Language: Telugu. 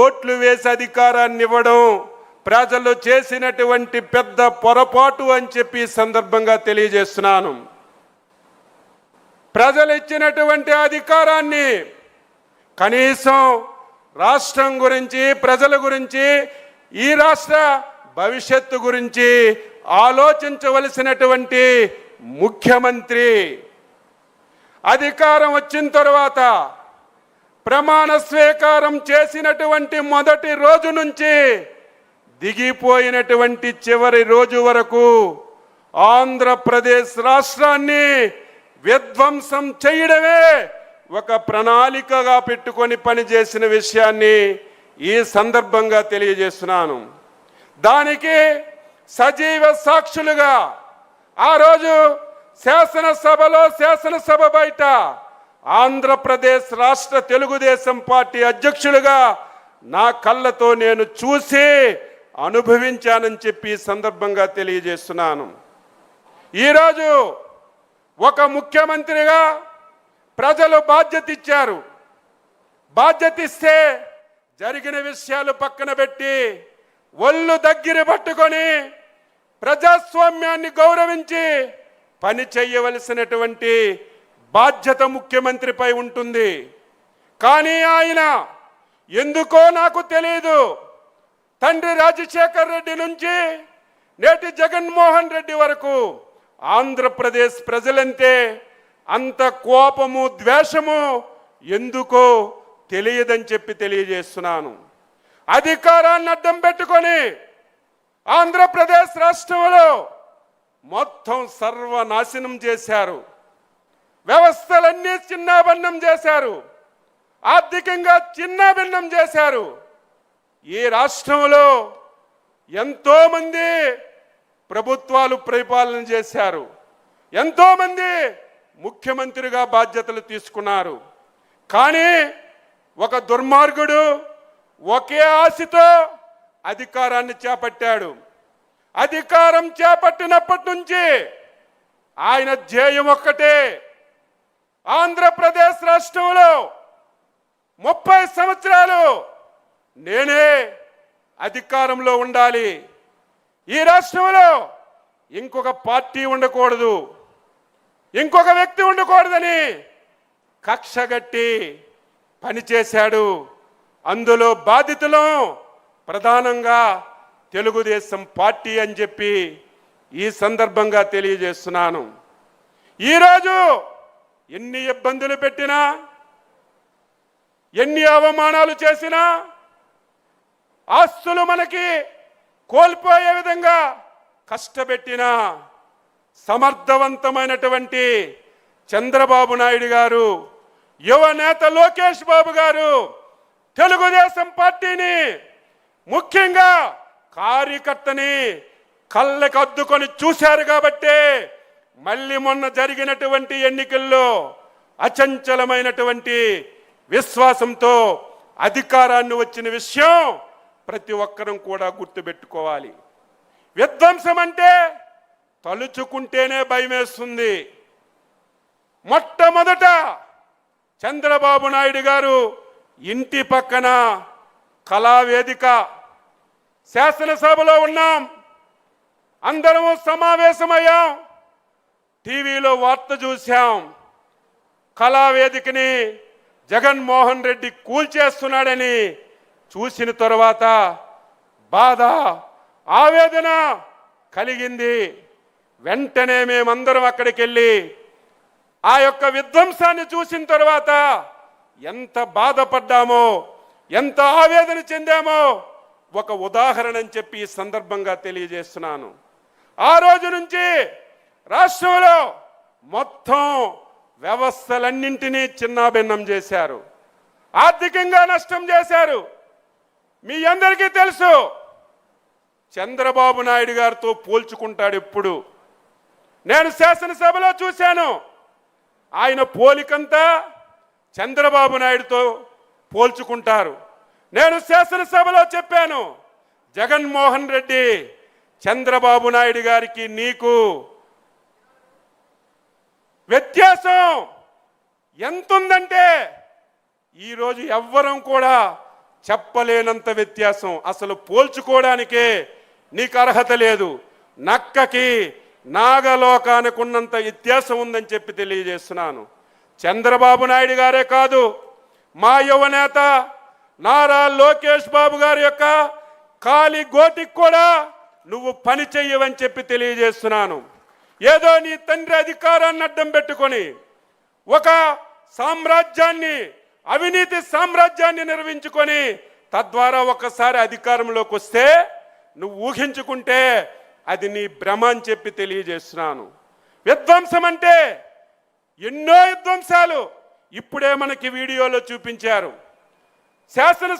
ఓట్లు వేసి అధికారాన్ని ఇవ్వడం ప్రజలు చేసినటువంటి పెద్ద పొరపాటు అని చెప్పి సందర్భంగా తెలియజేస్తున్నాను. ప్రజలు ఇచ్చినటువంటి అధికారాన్ని కనీసం రాష్ట్రం గురించి, ప్రజల గురించి, ఈ రాష్ట్ర భవిష్యత్తు గురించి ఆలోచించవలసినటువంటి ముఖ్యమంత్రి అధికారం వచ్చిన తర్వాత ప్రమాణ స్వీకారం చేసినటువంటి మొదటి రోజు నుంచి దిగిపోయినటువంటి చివరి రోజు వరకు ఆంధ్రప్రదేశ్ రాష్ట్రాన్ని విధ్వంసం చేయడమే ఒక ప్రణాళికగా పెట్టుకొని పనిచేసిన విషయాన్ని ఈ సందర్భంగా తెలియజేస్తున్నాను. దానికి సజీవ సాక్షులుగా ఆ రోజు శాసనసభలో, శాసనసభ బయట ఆంధ్రప్రదేశ్ రాష్ట్ర తెలుగుదేశం పార్టీ అధ్యక్షులుగా నా కళ్ళతో నేను చూసి అనుభవించానని చెప్పి సందర్భంగా తెలియజేస్తున్నాను. ఈరోజు ఒక ముఖ్యమంత్రిగా ప్రజలు బాధ్యత ఇచ్చారు. బాధ్యత ఇస్తే జరిగిన విషయాలు పక్కన పెట్టి ఒళ్ళు దగ్గర పట్టుకొని ప్రజాస్వామ్యాన్ని గౌరవించి పని చేయవలసినటువంటి బాధ్యత ముఖ్యమంత్రిపై ఉంటుంది. కానీ ఆయన ఎందుకో నాకు తెలియదు, తండ్రి రాజశేఖర్ రెడ్డి నుంచి నేటి జగన్మోహన్ రెడ్డి వరకు ఆంధ్రప్రదేశ్ ప్రజలంటే అంత కోపము, ద్వేషము ఎందుకో తెలియదని చెప్పి తెలియజేస్తున్నాను. అధికారాన్ని అడ్డం పెట్టుకొని ఆంధ్రప్రదేశ్ రాష్ట్రంలో మొత్తం సర్వనాశనం చేశారు. వ్యవస్థలన్నీ చిన్నాభిన్నం చేశారు. ఆర్థికంగా చిన్నాభిన్నం చేశారు. ఈ రాష్ట్రంలో ఎంతోమంది ప్రభుత్వాలు పరిపాలన చేశారు. ఎంతోమంది ముఖ్యమంత్రిగా బాధ్యతలు తీసుకున్నారు. కానీ ఒక దుర్మార్గుడు ఒకే ఆశతో అధికారాన్ని చేపట్టాడు. అధికారం చేపట్టినప్పటి నుంచి ఆయన ధ్యేయం ఒక్కటే, ఆంధ్రప్రదేశ్ రాష్ట్రంలో 30 సంవత్సరాలు నేనే అధికారంలో ఉండాలి, ఈ రాష్ట్రంలో ఇంకొక పార్టీ ఉండకూడదు, ఇంకొక వ్యక్తి ఉండకూడదని కక్షగట్టి పనిచేశాడు. అందులో బాధితులు ప్రధానంగా తెలుగుదేశం పార్టీ అని చెప్పి ఈ సందర్భంగా తెలియజేస్తున్నాను. ఈరోజు ఎన్ని ఇబ్బందులు పెట్టినా, ఎన్ని అవమానాలు చేసినా, ఆస్తులు మనకి కోల్పోయే విధంగా కష్టపెట్టినా సమర్థవంతమైనటువంటి చంద్రబాబు నాయుడు గారు, యువ నేత లోకేష్ బాబు గారు తెలుగుదేశం పార్టీని, ముఖ్యంగా కార్యకర్తని కళ్ళకు అద్దుకొని చూశారు. కాబట్టి మళ్ళీ మొన్న జరిగినటువంటి ఎన్నికల్లో అచంచలమైనటువంటి విశ్వాసంతో అధికారాన్ని వచ్చిన విషయం ప్రతి ఒక్కరం కూడా గుర్తుపెట్టుకోవాలి. విధ్వంసం అంటే తలుచుకుంటేనే భయమేస్తుంది. మొట్టమొదట చంద్రబాబు నాయుడు గారు ఇంటి పక్కన కళావేదిక, శాసనసభలో ఉన్నాం, అందరము సమావేశమయ్యాం, టీవీలో వార్త చూశాం, కళావేదికని జగన్మోహన్ రెడ్డి కూల్చేస్తున్నాడని చూసిన తర్వాత బాధ, ఆవేదన కలిగింది. వెంటనే మేమందరం అక్కడికి వెళ్ళి ఆ యొక్క విధ్వంసాన్ని చూసిన తర్వాత ఎంత బాధపడ్డామో, ఎంత ఆవేదన చెందామో ఒక ఉదాహరణ అని చెప్పి ఈ సందర్భంగా తెలియజేస్తున్నాను. ఆ రోజు నుంచి రాష్ట్రంలో మొత్తం వ్యవస్థలన్నింటినీ చిన్నాభిన్నం చేశారు, ఆర్థికంగా నష్టం చేశారు. మీ అందరికీ తెలుసు, చంద్రబాబు నాయుడు గారితో పోల్చుకుంటాడు ఎప్పుడు. నేను శాసనసభలో చూశాను, ఆయన పోలికంతా చంద్రబాబు నాయుడుతో పోల్చుకుంటారు. నేను శాసనసభలో చెప్పాను, జగన్మోహన్ రెడ్డి చంద్రబాబు నాయుడు గారికి నీకు వ్యత్యాసం ఎంతుందంటే ఈరోజు ఎవ్వరం కూడా చెప్పలేనంత వ్యత్యాసం. అసలు పోల్చుకోవడానికే నీకు అర్హత లేదు. నక్కకి నాగలోకానికి ఉన్నంత వ్యత్యాసం ఉందని చెప్పి తెలియజేస్తున్నాను. చంద్రబాబు నాయుడు గారే కాదు, మా యువనేత నారా లోకేష్ బాబు గారి యొక్క కాలి గోటికి కూడా నువ్వు పని చెయ్యవని చెప్పి తెలియజేస్తున్నాను. ఏదో నీ తండ్రి అధికారాన్ని అడ్డం పెట్టుకొని ఒక సామ్రాజ్యాన్ని, అవినీతి సామ్రాజ్యాన్ని నిర్మించుకొని తద్వారా ఒకసారి అధికారంలోకి వస్తే నువ్వు ఊహించుకుంటే అది నీ భ్రమ అని చెప్పి తెలియజేస్తున్నాను. విధ్వంసం అంటే ఎన్నో విధ్వంసాలు ఇప్పుడే మనకి వీడియోలో చూపించారు. శాసన